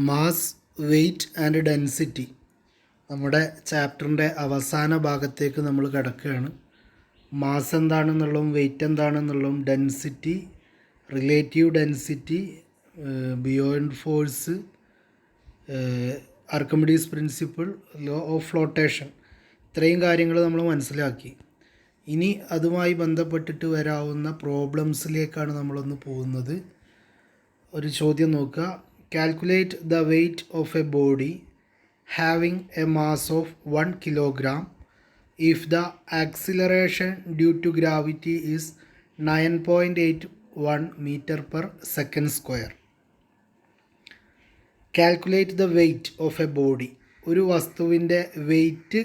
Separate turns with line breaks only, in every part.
Mass, weight and density നമ്മുടെ ചാപ്റ്ററിൻ്റെ അവസാന ഭാഗത്തേക്ക് നമ്മൾ കിടക്കുകയാണ്. മാസ് എന്താണെന്നുള്ളതും വെയ്റ്റ് എന്താണെന്നുള്ളതും density, relative density, buoyant force, Archimedes principle, law of flotation, ഇത്രയും കാര്യങ്ങൾ നമ്മൾ മനസ്സിലാക്കി. ഇനി അതുമായി ബന്ധപ്പെട്ടിട്ട് വരാവുന്ന പ്രോബ്ലംസിലേക്കാണ് നമ്മളൊന്ന് പോകുന്നത്. ഒരു ചോദ്യം നോക്കുക. Calculate the weight of a body having a mass of 1 kilogram if the acceleration due to gravity is 9.81 meter per second square. Calculate the weight of a body, ഒരു വസ്തുവിൻ്റെ വെയ്റ്റ്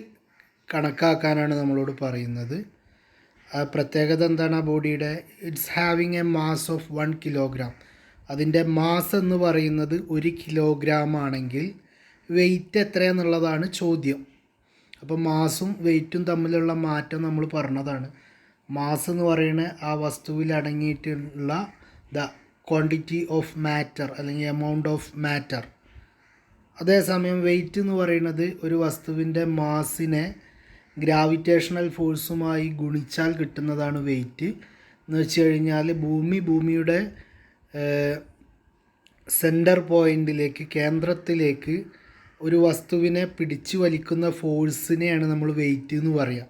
കണക്കാക്കാനാണ് നമ്മളോട് പറയുന്നത്. ആ പ്രത്യേകത എന്താണ് ആ ബോഡിയുടെ? It's having A mass of 1 kilogram. അതിൻ്റെ മാസ് എന്ന് പറയുന്നത് 1 കിലോഗ്രാം ആണെങ്കിൽ വെയ്റ്റ് എത്രയാണെന്നുള്ളതാണ് ചോദ്യം. അപ്പോൾ മാസും വെയ്റ്റും തമ്മിലുള്ള മാറ്റം നമ്മൾ പറഞ്ഞതാണ്. മാസ് എന്ന് പറയുന്നത് ആ വസ്തുവിൽ അടങ്ങിയിട്ടുള്ള ദ ക്വാണ്ടിറ്റി ഓഫ് മാറ്റർ അല്ലെങ്കിൽ എമൗണ്ട് ഓഫ് മാറ്റർ. അതേസമയം വെയ്റ്റ് എന്ന് പറയുന്നത് ഒരു വസ്തുവിൻ്റെ മാസിനെ ഗ്രാവിറ്റേഷണൽ ഫോഴ്സുമായി ഗുണിച്ചാൽ കിട്ടുന്നതാണ് വെയ്റ്റ്. എന്ന് വെച്ച് കഴിഞ്ഞാൽ ഭൂമിയുടെ സെൻറ്റർ പോയിൻറ്റിലേക്ക്, കേന്ദ്രത്തിലേക്ക് ഒരു വസ്തുവിനെ പിടിച്ചു വലിക്കുന്ന ഫോഴ്സിനെയാണ് നമ്മൾ വെയ്റ്റ് എന്ന് പറയുക.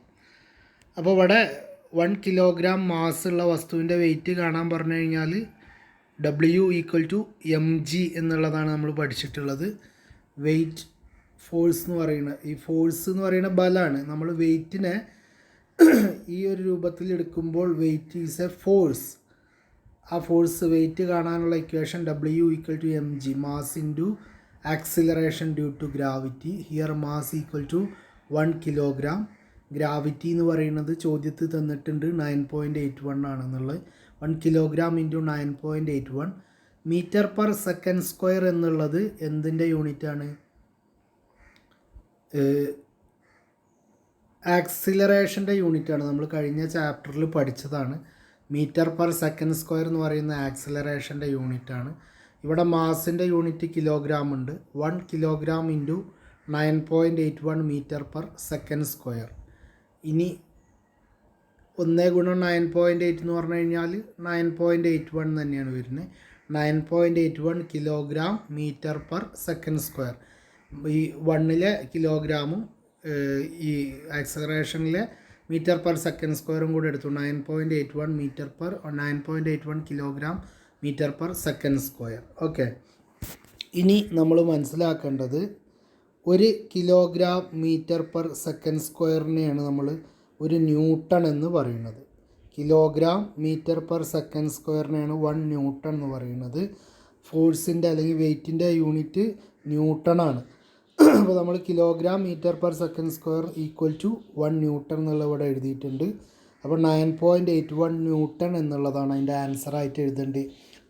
അപ്പോൾ ഇവിടെ 1 കിലോഗ്രാം മാസ്സുള്ള വസ്തുവിൻ്റെ വെയ്റ്റ് കാണാൻ പറഞ്ഞു കഴിഞ്ഞാൽ W=mg എന്നുള്ളതാണ് നമ്മൾ പഠിച്ചിട്ടുള്ളത്. വെയ്റ്റ് ഫോഴ്സ് എന്ന് പറയുന്നത്, ഈ ഫോഴ്സ് എന്ന് പറയുന്നത് ബലമാണ്. നമ്മൾ വെയ്റ്റിനെ ഈ ഒരു രൂപത്തിൽ എടുക്കുമ്പോൾ വെയ്റ്റ് ഈസ് എ ഫോഴ്സ്. ആ ഫോഴ്സ് വെയ്റ്റ് കാണാനുള്ള equation W=mg, mass into acceleration due to gravity. Here mass equal to 1 kilogram. Gravity എന്ന് പറയുന്നത് ചോദ്യത്തിൽ തന്നിട്ടുണ്ട് 9.81 ആണെന്നുള്ളത്. 1 kilogram into 9.81 metre per second square എന്നുള്ളത് എന്തിൻ്റെ യൂണിറ്റാണ്? ആക്സിലറേഷൻ്റെ യൂണിറ്റാണ്. നമ്മൾ കഴിഞ്ഞ ചാപ്റ്ററിൽ പഠിച്ചതാണ്. മീറ്റർ പെർ സെക്കൻഡ് സ്ക്വയർ എന്ന് പറയുന്ന ആക്സിലറേഷൻ്റെ യൂണിറ്റാണ്. ഇവിടെ മാസിൻ്റെ യൂണിറ്റ് കിലോഗ്രാം ഉണ്ട്. 1 kilogram into 9.81 metre per second square. ഇനി 1 ഗുണം 9.8 എന്ന് പറഞ്ഞു കഴിഞ്ഞാൽ 9.81 തന്നെയാണ് വരുന്നത്. 9.81 kilogram metre per second square. ഈ 1ലെ കിലോഗ്രാമും ഈ ആക്സലറേഷനിലെ മീറ്റർ പെർ സെക്കൻഡ് സ്ക്വയറും കൂടെ എടുത്തു 9.81 kilogram metre per second square. Okay, ഇനി നമ്മൾ മനസ്സിലാക്കേണ്ടത് 1 കിലോഗ്രാം മീറ്റർ പെർ സെക്കൻഡ് സ്ക്വയറിനെയാണ് നമ്മൾ ഒരു ന്യൂട്ടൺ എന്ന് പറയുന്നത്. കിലോഗ്രാം മീറ്റർ പെർ സെക്കൻഡ് സ്ക്വയറിനെയാണ് 1 ന്യൂട്ടൺ എന്ന് പറയുന്നത്. ഫോഴ്സിൻ്റെ അല്ലെങ്കിൽ വെയ്റ്റിൻ്റെ യൂണിറ്റ് ന്യൂട്ടണാണ്. അപ്പോൾ നമ്മൾ kilogram metre per second square equal to 1 newton എന്നുള്ള ഇവിടെ എഴുതിയിട്ടുണ്ട്. അപ്പോൾ 9.81 ന്യൂട്ടൺ എന്നുള്ളതാണ് അതിൻ്റെ ആൻസറായിട്ട് എഴുതേണ്ടത്.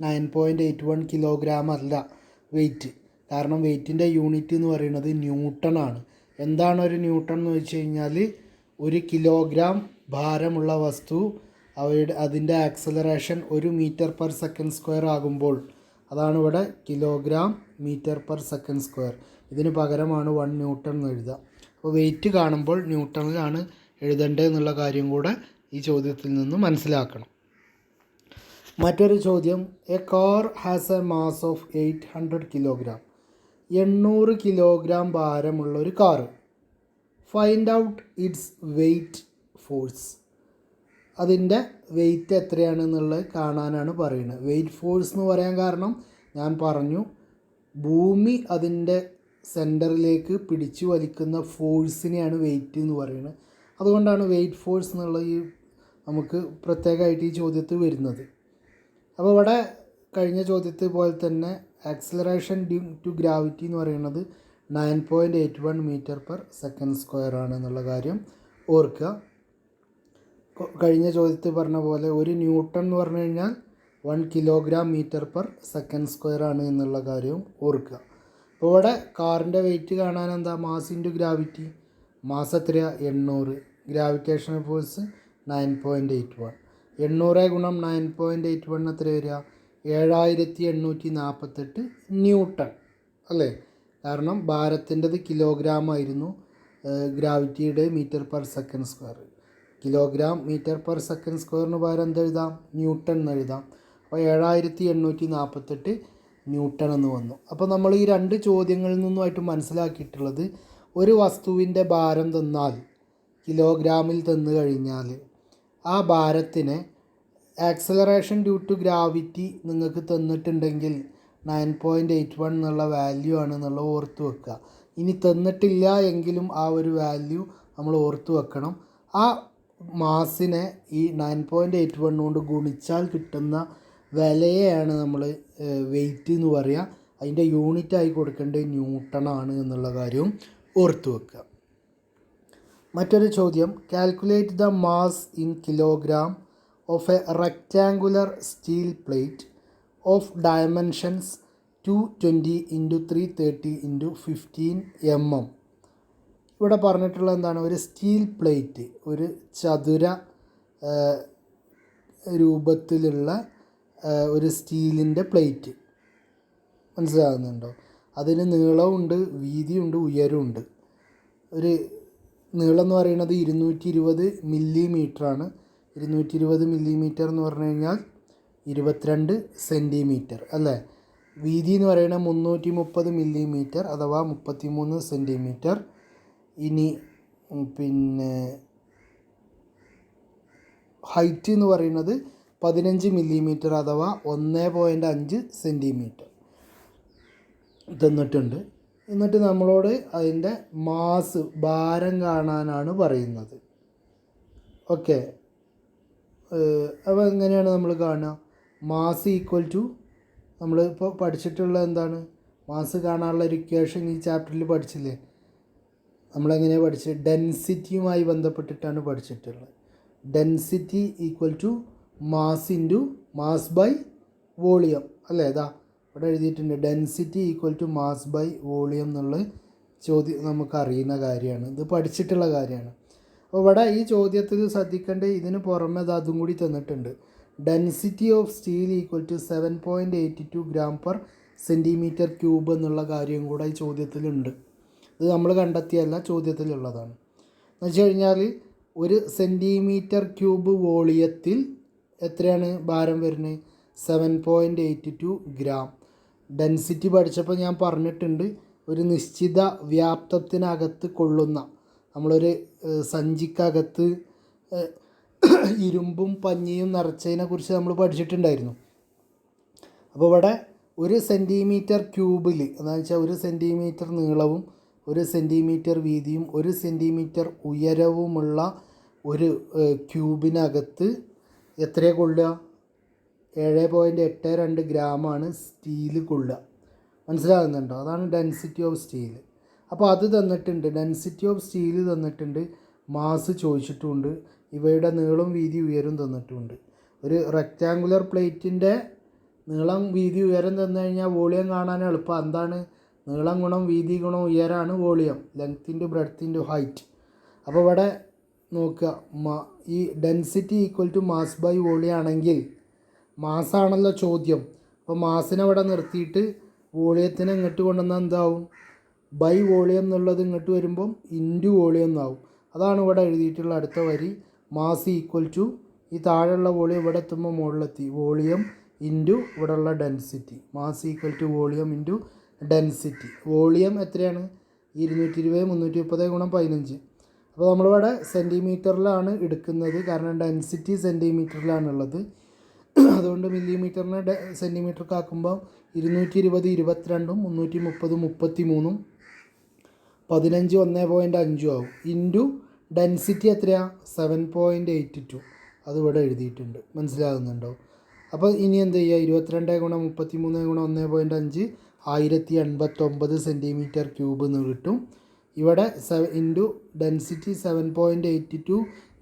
9.81 കിലോഗ്രാം അല്ല വെയ്റ്റ്. കാരണം വെയ്റ്റിൻ്റെ യൂണിറ്റ് എന്ന് പറയുന്നത് ന്യൂട്ടൺ ആണ്. എന്താണ് ഒരു ന്യൂട്ടൺ എന്ന് വെച്ച് കഴിഞ്ഞാൽ 1 കിലോഗ്രാം ഭാരമുള്ള വസ്തു അതിൻ്റെ acceleration 1 metre per second square ആകുമ്പോൾ അതാണ് ഇവിടെ kilogram metre per second square. ഇതിന് പകരമാണ് 1 ന്യൂട്ടൺ എന്ന് എഴുതുക. അപ്പോൾ വെയ്റ്റ് കാണുമ്പോൾ ന്യൂട്ടണിലാണ് എഴുതേണ്ടത് എന്നുള്ള കാര്യം കൂടെ ഈ ചോദ്യത്തിൽ നിന്ന് മനസ്സിലാക്കണം. മറ്റൊരു ചോദ്യം. A car has a mass of 800 kilogram. 800 kilogram ഭാരമുള്ള ഒരു car. Find out its weight force. അതിൻ്റെ വെയ്റ്റ് എത്രയാണെന്നുള്ളത് കാണാനാണ് പറയുന്നത്. വെയ്റ്റ് ഫോഴ്സ് എന്ന് പറയാൻ കാരണം ഞാൻ പറഞ്ഞു, ഭൂമി അതിൻ്റെ സെൻറ്ററിലേക്ക് പിടിച്ചു വലിക്കുന്ന ഫോഴ്സിനെയാണ് വെയ്റ്റ് എന്ന് പറയുന്നത്. അതുകൊണ്ടാണ് വെയ്റ്റ് ഫോഴ്സ് എന്നുള്ള ഈ നമുക്ക് പ്രത്യേകമായിട്ട് ഈ ചോദ്യത്തിൽ വരുന്നത്. അപ്പോൾ ഇവിടെ കഴിഞ്ഞ ചോദ്യത്തെ പോലെ തന്നെ ആക്സിലറേഷൻ ഡ്യൂ ടു ഗ്രാവിറ്റി എന്ന് പറയുന്നത് 9.81 മീറ്റർ പെർ സെക്കൻഡ് സ്ക്വയർ ആണ് എന്നുള്ള കാര്യം ഓർക്കുക. കഴിഞ്ഞ ചോദ്യത്തിൽ പറഞ്ഞ പോലെ 1 ന്യൂട്ടൺ എന്ന് പറഞ്ഞു കഴിഞ്ഞാൽ 1 kilogram metre per second square ആണ് എന്നുള്ള കാര്യവും ഓർക്കുക. അപ്പോൾ ഇവിടെ കാറിൻ്റെ വെയ്റ്റ് കാണാൻ എന്താ? Mass into gravity. മാസ് എത്രയാണ്? 800. Gravitational force 9.81. 800 ഗുണം 9.81 എത്ര വരിക? 7848 ന്യൂട്ടൺ. അല്ലേ? കാരണം ഭാരത്തിൻ്റെത് കിലോഗ്രാം ആയിരുന്നു, ഗ്രാവിറ്റിയുടെ metre per second square. Kilogram metre per second സ്ക്വയറിന് പകരം എന്തെഴുതാം? ന്യൂട്ടൺ എന്ന് എഴുതാം. അപ്പോൾ 7848 ന്യൂട്ടൺ എന്ന് വന്നു. അപ്പോൾ നമ്മൾ ഈ രണ്ട് ചോദ്യങ്ങളിൽ നിന്നുമായിട്ട് മനസ്സിലാക്കിയിട്ടുള്ളത്, ഒരു വസ്തുവിൻ്റെ ഭാരം തന്നാൽ കിലോഗ്രാമിൽ തന്നു കഴിഞ്ഞാൽ ആ ഭാരത്തിന് ആക്സലറേഷൻ ഡ്യൂ ടു ഗ്രാവിറ്റി നിങ്ങൾക്ക് തന്നിട്ടുണ്ടെങ്കിൽ 9.81 എന്നുള്ള വാല്യൂ ആണെന്നുള്ളത് ഓർത്ത് വെക്കുക. ഇനി തന്നിട്ടില്ല എങ്കിലും ആ ഒരു വാല്യൂ നമ്മൾ ഓർത്ത് വെക്കണം. ആ മാസിനെ ഈ 9.81 കൊണ്ട് ഗുണിച്ചാൽ കിട്ടുന്ന വിലയെയാണ് നമ്മൾ വെയിറ്റ് എന്ന് പറയുക. അതിൻ്റെ യൂണിറ്റായി കൊടുക്കേണ്ടത് ന്യൂട്ടണാണ് എന്നുള്ള കാര്യവും ഓർത്ത് വെക്കുക. മറ്റൊരു ചോദ്യം, calculate the mass in kilogram of A rectangular steel plate of dimensions 220 × 330 × 15 mm. ഇവിടെ പറഞ്ഞിട്ടുള്ളത് എന്താണ്? ഒരു സ്റ്റീൽ പ്ലേറ്റ്, ഒരു ചതുര രൂപത്തിലുള്ള ഒരു സ്റ്റീലിൻ്റെ പ്ലേറ്റ്, മനസ്സിലാകുന്നുണ്ടോ? അതിന് നീളമുണ്ട്, വീതിയുണ്ട്, ഉയരമുണ്ട്. ഒരു നീളം എന്ന് പറയുന്നത് 220 മില്ലിമീറ്ററാണ്. 220 മില്ലിമീറ്റർ എന്ന് പറഞ്ഞു കഴിഞ്ഞാൽ 22 സെൻറ്റിമീറ്റർ അല്ലേ? വീതി എന്ന് പറയുന്നത് 330 മില്ലിമീറ്റർ അഥവാ 33 സെൻറ്റിമീറ്റർ. ഇനി പിന്നെ ഹൈറ്റ് എന്ന് പറയുന്നത് 15 മില്ലിമീറ്റർ അഥവാ 1.5 സെൻറ്റിമീറ്റർ തന്നിട്ടുണ്ട്. എന്നിട്ട് നമ്മളോട് അതിൻ്റെ മാസ്, ഭാരം കാണാനാണ് പറയുന്നത്. ഓക്കെ, അപ്പോൾ എങ്ങനെയാണ് നമ്മൾ കാണുക? മാസ് ഈക്വൽ ടു, നമ്മളിപ്പോൾ പഠിച്ചിട്ടുള്ള എന്താണ്? മാസ് കാണാനുള്ള ഒരു ഇക്വേഷൻ ഈ ചാപ്റ്ററിൽ പഠിച്ചില്ലേ? നമ്മളെങ്ങനെയാണ് പഠിച്ചത്? ഡെൻസിറ്റിയുമായി ബന്ധപ്പെട്ടിട്ടാണ് പഠിച്ചിട്ടുള്ളത്. Density equal to mass into mass by volume അല്ലേ? ഇതാ ഇവിടെ എഴുതിയിട്ടുണ്ട്, density equal to mass by volume എന്നുള്ള ചോദ്യം നമുക്കറിയുന്ന കാര്യമാണ്, ഇത് പഠിച്ചിട്ടുള്ള കാര്യമാണ്. അപ്പോൾ ഇവിടെ ഈ ചോദ്യത്തിൽ ശ്രദ്ധിക്കേണ്ട, ഇതിന് പുറമെ അതും കൂടി തന്നിട്ടുണ്ട്. Density of steel equal to 7.82 gram per centimetre cube എന്നുള്ള കാര്യം കൂടെ ഈ ചോദ്യത്തിലുണ്ട്. ഇത് നമ്മൾ കണ്ടെത്തിയല്ല, ചോദ്യത്തിലുള്ളതാണ്. എന്ന് വെച്ച് കഴിഞ്ഞാൽ ഒരു സെൻറ്റിമീറ്റർ ക്യൂബ് വോളിയത്തിൽ എത്രയാണ് ഭാരം വരുന്നത്? 7.82 ഗ്രാം. ഡെൻസിറ്റി പഠിച്ചപ്പോൾ ഞാൻ പറഞ്ഞിട്ടുണ്ട്, ഒരു നിശ്ചിത വ്യാപ്തത്തിനകത്ത് കൊള്ളുന്ന, നമ്മളൊരു സഞ്ചിക്കകത്ത് ഇരുമ്പും പഞ്ഞിയും നിറച്ചതിനെ കുറിച്ച് നമ്മൾ പഠിച്ചിട്ടുണ്ടായിരുന്നു. അപ്പോൾ ഇവിടെ ഒരു സെൻറ്റിമീറ്റർ ക്യൂബിൽ, എന്താണെന്ന് വെച്ചാൽ 1 സെൻറ്റിമീറ്റർ നീളവും 1 സെൻറ്റിമീറ്റർ വീതിയും 1 സെൻറ്റിമീറ്റർ ഉയരവുമുള്ള ഒരു ക്യൂബിനകത്ത് എത്രയാണ് കൊള്ളുക? 7.82 ഗ്രാമാണ് സ്റ്റീൽ കൊള്ളുക. മനസ്സിലാകുന്നുണ്ടോ? അതാണ് ഡെൻസിറ്റി ഓഫ് സ്റ്റീൽ. അപ്പോൾ അത് തന്നിട്ടുണ്ട്, ഡെൻസിറ്റി ഓഫ് സ്റ്റീൽ തന്നിട്ടുണ്ട്, മാസ് ചോദിച്ചിട്ടുമുണ്ട്, ഇവയുടെ നീളം വീതി ഉയരം തന്നിട്ടുമുണ്ട്. ഒരു റെക്റ്റാങ്കുലർ പ്ലേറ്റിൻ്റെ നീളം വീതി ഉയരം തന്നു കഴിഞ്ഞാൽ വോളിയം കാണാൻ എളുപ്പം. എന്താണ്? നീളം ഗുണം വീതി ഗുണം ഉയരമാണ് volume, length into breadth into height. അപ്പോൾ ഇവിടെ നോക്കുക, ഈ density equal to mass by volume ആണെങ്കിൽ, മാസാണല്ലോ ചോദ്യം, അപ്പോൾ മാസിനെ ഇവിടെ നിർത്തിയിട്ട് വോളിയത്തിനെ ഇങ്ങോട്ട് കൊണ്ടുവന്നാൽ എന്താവും? ബൈ വോളിയം എന്നുള്ളത് ഇങ്ങോട്ട് വരുമ്പം ഇൻറ്റു വോളിയം എന്നാവും. അതാണ് ഇവിടെ എഴുതിയിട്ടുള്ള അടുത്ത വരി. മാസ് ഈക്വൽ ടു, ഈ താഴെയുള്ള വോളിയം ഇവിടെ എത്തുമ്പോൾ മുകളിലെത്തി, വോളിയം ഇൻറ്റു ഇവിടെയുള്ള density. Mass equal to volume into density. Volume എത്രയാണ്? 220 330 × 15. അപ്പോൾ നമ്മളിവിടെ സെൻറ്റിമീറ്ററിലാണ് എടുക്കുന്നത്, കാരണം ഡെൻസിറ്റി സെൻറ്റിമീറ്ററിലാണുള്ളത്. അതുകൊണ്ട് മില്ലിമീറ്ററിനെ സെൻറ്റിമീറ്റർക്ക് ആക്കുമ്പോൾ 220 22 330 33 15 1.5 ആവും. ഇൻറ്റു ഡെൻസിറ്റി എത്രയാണ്? 7.82. അതിവിടെ എഴുതിയിട്ടുണ്ട്, മനസ്സിലാകുന്നുണ്ടോ? അപ്പോൾ ഇനി എന്ത് ചെയ്യുക? 22 × 33 × 1.5 1089 സെൻറ്റിമീറ്റർ ക്യൂബ് എന്ന് കിട്ടും. ഇവിടെ into density 7.82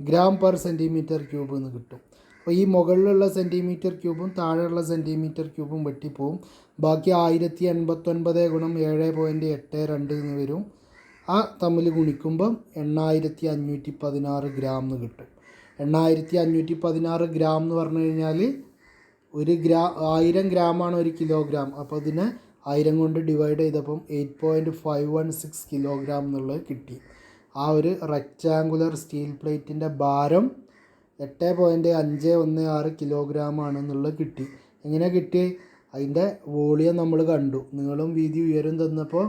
gram per centimetre cube എന്ന് കിട്ടും. അപ്പോൾ ഈ മുകളിലുള്ള സെൻറ്റിമീറ്റർ ക്യൂബും താഴെയുള്ള സെൻറ്റിമീറ്റർ ക്യൂബും വെട്ടിപ്പോവും. ബാക്കി 1089 × 7.82 എന്ന് വരും. ആ തമ്മിൽ ഗുണിക്കുമ്പം 8516 ഗ്രാം എന്ന് കിട്ടും. 8516 ഗ്രാം എന്ന് പറഞ്ഞു കഴിഞ്ഞാൽ 1000 ഗ്രാമാണ് 1 കിലോഗ്രാം. അപ്പോൾ ഇതിനെ 1000 കൊണ്ട് ഡിവൈഡ് ചെയ്തപ്പം 8.516 കിലോഗ്രാം എന്നുള്ളത് കിട്ടി. ആ ഒരു റെക്റ്റാങ്കുലർ സ്റ്റീൽ പ്ലേറ്റിൻ്റെ ഭാരം 8.516 കിലോഗ്രാം ആണെന്നുള്ളത് കിട്ടി. എങ്ങനെ കിട്ടി? അതിൻ്റെ വോളിയം നമ്മൾ കണ്ടു. നീളം വീതി ഉയരം തന്നപ്പോൾ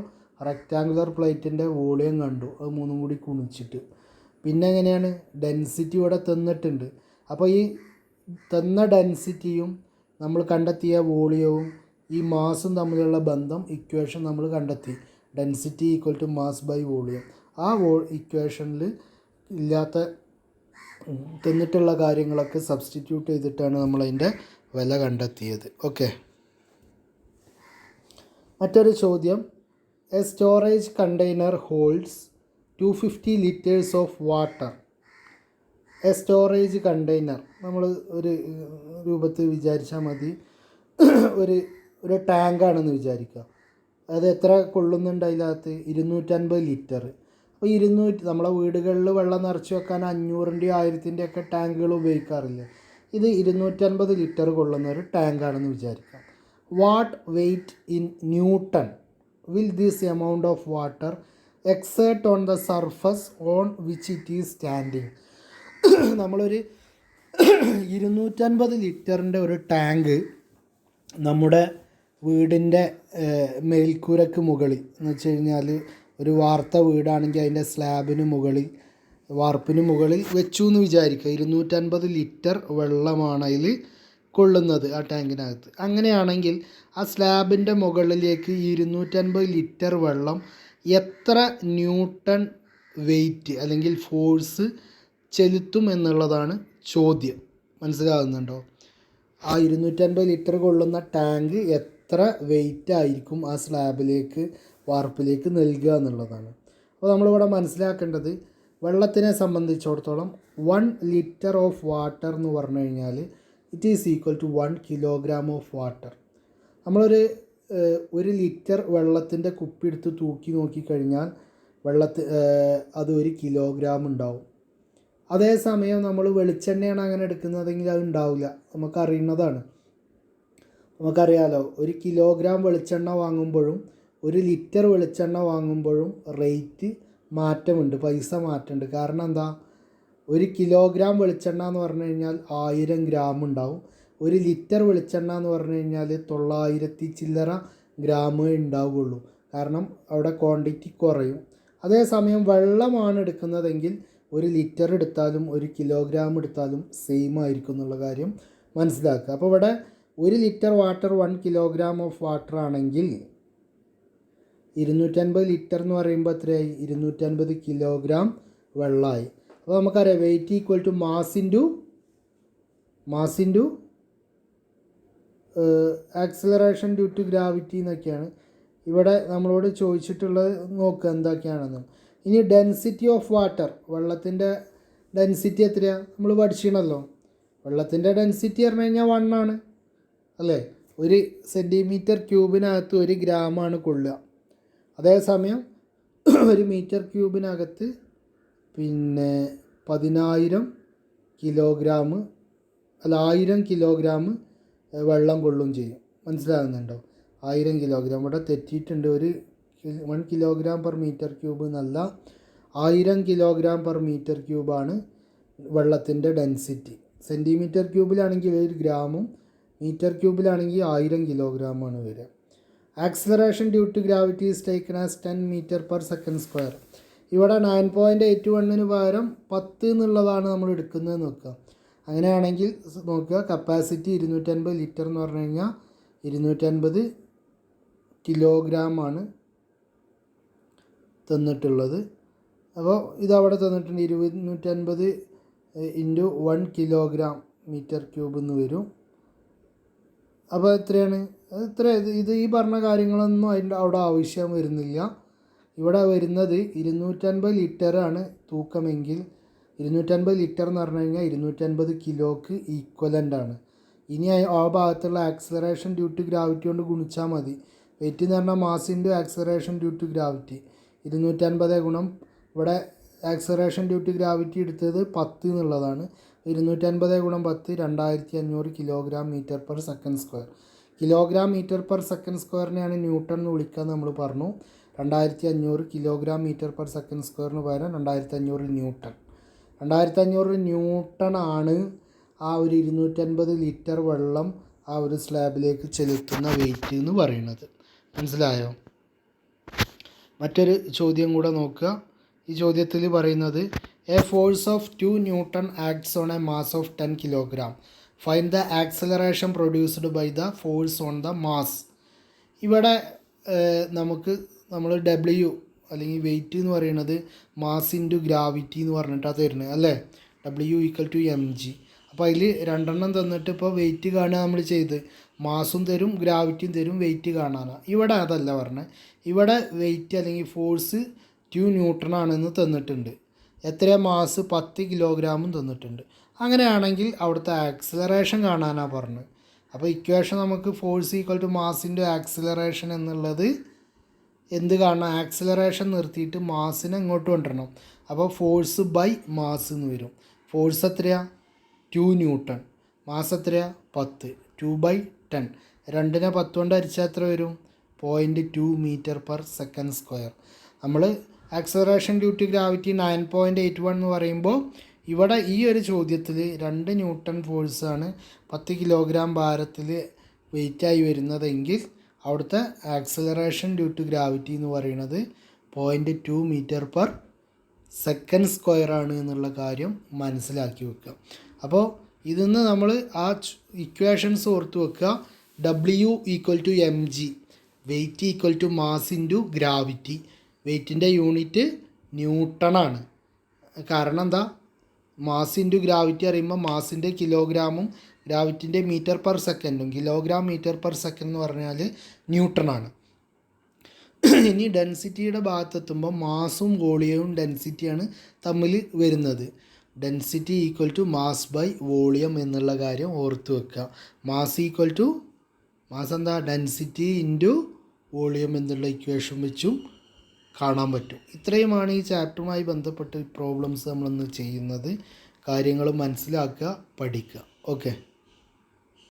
റെക്റ്റാങ്കുലർ പ്ലേറ്റിൻ്റെ വോളിയം കണ്ടു. അത് മൂന്നും കൂടി കുണിച്ചിട്ട്. പിന്നെ എങ്ങനെയാണ്? ഡെൻസിറ്റി ഇവിടെ തന്നിട്ടുണ്ട്. അപ്പോൾ ഈ തന്ന ഡെൻസിറ്റിയും നമ്മൾ കണ്ടെത്തിയ വോളിയവും ഈ മാസും തമ്മിലുള്ള ബന്ധം ഇക്വേഷൻ നമ്മൾ കണ്ടെത്തി. Density equal to mass by volume. ആ ഇക്വേഷനിൽ ഇല്ലാത്ത തന്നിട്ടുള്ള കാര്യങ്ങളൊക്കെ സബ്സ്റ്റിറ്റ്യൂട്ട് ചെയ്തിട്ടാണ് നമ്മളതിൻ്റെ വില കണ്ടെത്തിയത്. ഓക്കെ. മറ്റൊരു ചോദ്യം, A storage container holds 250 litres of water. A storage container നമ്മൾ ഒരു രൂപത്തിൽ വിചാരിച്ചാൽ മതി. ഒരു ടാങ്കാണെന്ന് വിചാരിക്കുക. അത് എത്ര കൊള്ളുന്നുണ്ട്? അതിനകത്ത് 250 ലിറ്റർ. അപ്പോൾ 200 നമ്മളെ വീടുകളിൽ വെള്ളം നിറച്ച് വെക്കാൻ 500ൻ്റെ 1000ൻ്റെ ഒക്കെ ടാങ്കുകൾ ഉപയോഗിക്കാറില്ല. ഇത് 250 ലിറ്റർ കൊള്ളുന്ന ഒരു ടാങ്കാണെന്ന് വിചാരിക്കാം. What weight in newton will this amount of water exert on the surface on which it is standing. നമ്മളൊരു 250 ലിറ്ററിൻ്റെ ഒരു ടാങ്ക് നമ്മുടെ വീടിൻ്റെ മേൽക്കൂരക്ക് മുകളിൽ എന്ന് വെച്ച് കഴിഞ്ഞാൽ ഒരു വാർത്ത വീടാണെങ്കിൽ അതിൻ്റെ സ്ലാബിന് മുകളിൽ വാർപ്പിന് മുകളിൽ വെച്ചു എന്ന് വിചാരിക്കുക. 250 ലിറ്റർ വെള്ളമാണ് അതിൽ കൊള്ളുന്നത് ആ ടാങ്കിനകത്ത്. അങ്ങനെയാണെങ്കിൽ ആ സ്ലാബിൻ്റെ മുകളിലേക്ക് 250 ലിറ്റർ വെള്ളം എത്ര ന്യൂട്ടൺ വെയ്റ്റ് അല്ലെങ്കിൽ ഫോഴ്സ് ചെലുത്തും എന്നുള്ളതാണ് ചോദ്യം. മനസ്സിലാകുന്നുണ്ടോ? ആ 250 ലിറ്റർ കൊള്ളുന്ന ടാങ്ക് എത്ര വെയ്റ്റ് ആയിരിക്കും ആ സ്ലാബിലേക്ക് വാർപ്പിലേക്ക് നൽകുക എന്നുള്ളതാണ്. അപ്പോൾ നമ്മളിവിടെ മനസ്സിലാക്കേണ്ടത്, വെള്ളത്തിനെ സംബന്ധിച്ചിടത്തോളം 1 ലിറ്റർ ഓഫ് വാട്ടർ എന്ന് പറഞ്ഞു കഴിഞ്ഞാൽ it is equal to 1 kilogram of water. ഒരു ലിറ്റർ വെള്ളത്തിൻ്റെ കുപ്പി എടുത്ത് തൂക്കി നോക്കിക്കഴിഞ്ഞാൽ അത് 1 കിലോഗ്രാം ഉണ്ടാവും. അതേസമയം നമ്മൾ വെളിച്ചെണ്ണയാണ് അങ്ങനെ എടുക്കുന്നതെങ്കിൽ അത് ഉണ്ടാവില്ല. നമുക്കറിയുന്നതാണ്. നമുക്കറിയാലോ, 1 കിലോഗ്രാം വെളിച്ചെണ്ണ വാങ്ങുമ്പോഴും 1 ലിറ്റർ വെളിച്ചെണ്ണ വാങ്ങുമ്പോഴും റേറ്റ് മാറ്റമുണ്ട്, പൈസ മാറ്റമുണ്ട്. കാരണം എന്താ? 1 കിലോഗ്രാം വെളിച്ചെണ്ണ എന്ന് പറഞ്ഞു കഴിഞ്ഞാൽ 1000 ഗ്രാം ഉണ്ടാവും. 1 ലിറ്റർ വെളിച്ചെണ്ണ എന്ന് പറഞ്ഞു കഴിഞ്ഞാൽ 900 ചില്ലറ ഗ്രാമേ ഉണ്ടാവുകയുള്ളൂ. കാരണം അവിടെ ക്വാണ്ടിറ്റി കുറയും. അതേസമയം വെള്ളമാണ് എടുക്കുന്നതെങ്കിൽ 1 ലിറ്റർ എടുത്താലും 1 കിലോഗ്രാം എടുത്താലും സെയിം ആയിരിക്കും എന്നുള്ള കാര്യം മനസ്സിലാക്കുക. അപ്പോൾ ഇവിടെ 1 litre water 1 kilogram of water ആണെങ്കിൽ 250 ലിറ്റർ എന്ന് പറയുമ്പോൾ എത്രയായി? 250 കിലോഗ്രാം വെള്ളമായി. അപ്പോൾ നമുക്കറിയാം weight equal to mass into acceleration due to gravity എന്നൊക്കെയാണ് ഇവിടെ നമ്മളോട് ചോദിച്ചിട്ടുള്ളത്. നോക്കുക എന്തൊക്കെയാണെന്ന്. ഇനി ഡെൻസിറ്റി ഓഫ് വാട്ടർ, വെള്ളത്തിൻ്റെ ഡെൻസിറ്റി എത്രയാണ്? നമ്മൾ പഠിച്ചിട്ടുണ്ടല്ലോ. വെള്ളത്തിൻ്റെ ഡെൻസിറ്റി പറഞ്ഞു കഴിഞ്ഞാൽ 1 ആണ് അല്ലേ? 1 സെൻറ്റിമീറ്റർ ക്യൂബിനകത്ത് 1 ഗ്രാമാണ് കൊള്ളുക. അതേസമയം 1 മീറ്റർ ക്യൂബിനകത്ത് 10,000 കിലോഗ്രാം 1000 കിലോഗ്രാം വെള്ളം കൊള്ളും ചെയ്യും. മനസ്സിലാകുന്നുണ്ടോ? 1000 കിലോഗ്രാം ഇവിടെ തെറ്റിയിട്ടുണ്ട്. 1 കിലോഗ്രാം പെർ മീറ്റർ ക്യൂബ് എന്നല്ല, 1000 കിലോഗ്രാം പെർ മീറ്റർ ക്യൂബാണ് വെള്ളത്തിൻ്റെ ഡെൻസിറ്റി. സെൻറ്റിമീറ്റർ ക്യൂബിലാണെങ്കിൽ 1 ഗ്രാമും മീറ്റർ ക്യൂബിലാണെങ്കിൽ 1000 കിലോഗ്രാമാണ് വരിക. Acceleration due to gravity is taken as 10 metre per second square. ഇവിടെ 9.81 പകരം 10 എന്നുള്ളതാണ് നമ്മൾ എടുക്കുന്നത് നോക്കുക. അങ്ങനെയാണെങ്കിൽ നോക്കുക, കപ്പാസിറ്റി 250 ലിറ്റർ എന്ന് പറഞ്ഞു കഴിഞ്ഞാൽ 250 കിലോഗ്രാമാണ് തന്നിട്ടുള്ളത്. അപ്പോൾ ഇതവിടെ തന്നിട്ടുണ്ട്. 250 ഇൻറ്റു 1 കിലോഗ്രാം മീറ്റർ ക്യൂബ് എന്ന് വരും. അപ്പോൾ എത്രയാണ്? ഇത് ഈ പറഞ്ഞ കാര്യങ്ങളൊന്നും അവിടെ ആവശ്യം വരുന്നില്ല. ഇവിടെ വരുന്നത് 250 ലിറ്ററാണ് തൂക്കമെങ്കിൽ 250 ലിറ്റർ എന്ന് പറഞ്ഞു കഴിഞ്ഞാൽ 250 കിലോക്ക് ഈക്വലൻ്റ് ആണ്. ഇനി ആ ഭാഗത്തുള്ള ആക്സിലറേഷൻ ഡ്യൂ ടു ഗ്രാവിറ്റി കൊണ്ട് ഗുണിച്ചാൽ മതി. വെയിറ്റ് എന്ന് പറഞ്ഞാൽ mass into acceleration due to gravity. 250 ഗുണം ഇവിടെ ആക്സിലറേഷൻ ഡ്യൂ ടു ഗ്രാവിറ്റി എടുത്തത് 10 എന്നുള്ളതാണ്. 250 ഗുണം 10 2500 kilogram metre per second square. Kilogram metre per second സ്ക്വയറിനെയാണ് ന്യൂട്ടൺ എന്ന് വിളിക്കുക നമ്മൾ പറഞ്ഞു. 2500 കിലോഗ്രാം മീറ്റർ പെർ സെക്കൻഡ് സ്ക്വയറിന് പകരം 2500 ന്യൂട്ടൺ. 2500 ന്യൂട്ടൺ ആണ് ആ ഒരു 250 ലിറ്റർ വെള്ളം ആ ഒരു സ്ലാബിലേക്ക് ചെലുത്തുന്ന വെയിറ്റ് എന്ന് പറയുന്നത്. മനസ്സിലായോ? മറ്റൊരു ചോദ്യം കൂടെ നോക്കുക. ഈ ചോദ്യത്തിൽ പറയുന്നത് a force of 2 newton acts on a mass of 10 kilogram. Find the acceleration produced by the force on the mass. ഇവിടെ നമ്മൾ ഡബ്ല്യു അല്ലെങ്കിൽ വെയിറ്റ് എന്ന് പറയുന്നത് മാസ് ഇൻറ്റു ഗ്രാവിറ്റി എന്ന് പറഞ്ഞിട്ടാണ് തരുന്നത് അല്ലേ. W equal to mg. അപ്പോൾ അതിൽ രണ്ടെണ്ണം തന്നിട്ട് ഇപ്പോൾ വെയിറ്റ് കാണുക നമ്മൾ ചെയ്ത്, മാസും തരും ഗ്രാവിറ്റിയും തരും, വെയിറ്റ് കാണാനാണ്. ഇവിടെ അതല്ല പറഞ്ഞത്. ഇവിടെ വെയിറ്റ് അല്ലെങ്കിൽ ഫോഴ്സ് 2 ന്യൂട്ടൺ ആണെന്ന് തന്നിട്ടുണ്ട്. എത്ര മാസ് 10 കിലോഗ്രാമും തന്നിട്ടുണ്ട്. അങ്ങനെയാണെങ്കിൽ അവിടുത്തെ ആക്സിലറേഷൻ കാണാനാണ് പറഞ്ഞത്. അപ്പോൾ ഇക്വേഷൻ നമുക്ക് force equal to mass into acceleration എന്നുള്ളത് എന്ത് കാണണം? ആക്സിലറേഷൻ നിർത്തിയിട്ട് മാസിനെ ഇങ്ങോട്ട് കൊണ്ടുവരണം. അപ്പോൾ ഫോഴ്സ് ബൈ മാസ് എന്ന് വരും. ഫോഴ്സ് എത്രയാണ്? 2 ന്യൂട്ടൺ. മാസ് എത്രയാണ്? 10. 2/10. 2നെ 10 കൊണ്ട് ഹരിച്ചാൽ എത്ര വരും? 0.2 മീറ്റർ പെർ സെക്കൻഡ് സ്ക്വയർ. നമ്മൾ ആക്സിലറേഷൻ ഡ്യൂ ടു ഗ്രാവിറ്റി 9.81 എന്ന് പറയുമ്പോൾ ഇവിടെ ഈ ഒരു ചോദ്യത്തിൽ 2 ന്യൂട്ടൺ ഫോഴ്സാണ് 10 കിലോഗ്രാം ഭാരത്തിൽ വെയിറ്റായി വരുന്നതെങ്കിൽ അവിടുത്തെ ആക്സിലറേഷൻ ഡ്യൂ ടു ഗ്രാവിറ്റി എന്ന് പറയുന്നത് 0.2 മീറ്റർ പെർ സെക്കൻഡ് സ്ക്വയർ ആണ് എന്നുള്ള കാര്യം മനസ്സിലാക്കി വെക്കുക. അപ്പോൾ ഇതിൽ നിന്ന് നമ്മൾ ആ ഇക്വേഷൻസ് ഓർത്ത് വെക്കുക. W equal to mg, weight equal to mass into gravity. വെയിറ്റിൻ്റെ യൂണിറ്റ് ന്യൂട്ടണാണ്. കാരണം എന്താ? മാസ് ഇൻറ്റു ഗ്രാവിറ്റി അറിയുമ്പോൾ മാസിൻ്റെ കിലോഗ്രാമും ഗ്രാവിറ്റിൻ്റെ മീറ്റർ പെർ സെക്കൻഡും. കിലോഗ്രാം മീറ്റർ പെർ സെക്കൻഡ് എന്ന് പറഞ്ഞാൽ ന്യൂട്ടണാണ്. ഇനി ഡെൻസിറ്റിയുടെ ഭാഗത്തെത്തുമ്പോൾ മാസും വോളിയവും ഡെൻസിറ്റിയാണ് തമ്മിൽ വരുന്നത്. Density equal to mass by volume എന്നുള്ള കാര്യം ഓർത്ത് വെക്കുക. മാസ് ഈക്വൽ ടു മാസ് എന്താ? ഡെൻസിറ്റി ഇൻറ്റു വോളിയം എന്നുള്ള ഇക്വേഷൻ വെച്ചും കാണാൻ പറ്റും. ഇത്രയുമാണ് ഈ ചാപ്റ്ററുമായി ബന്ധപ്പെട്ട് പ്രോബ്ലംസ് നമ്മളിന്ന് ചെയ്യുന്നത്. കാര്യങ്ങൾ മനസ്സിലാക്കുക, പഠിക്കുക. ഓക്കെ.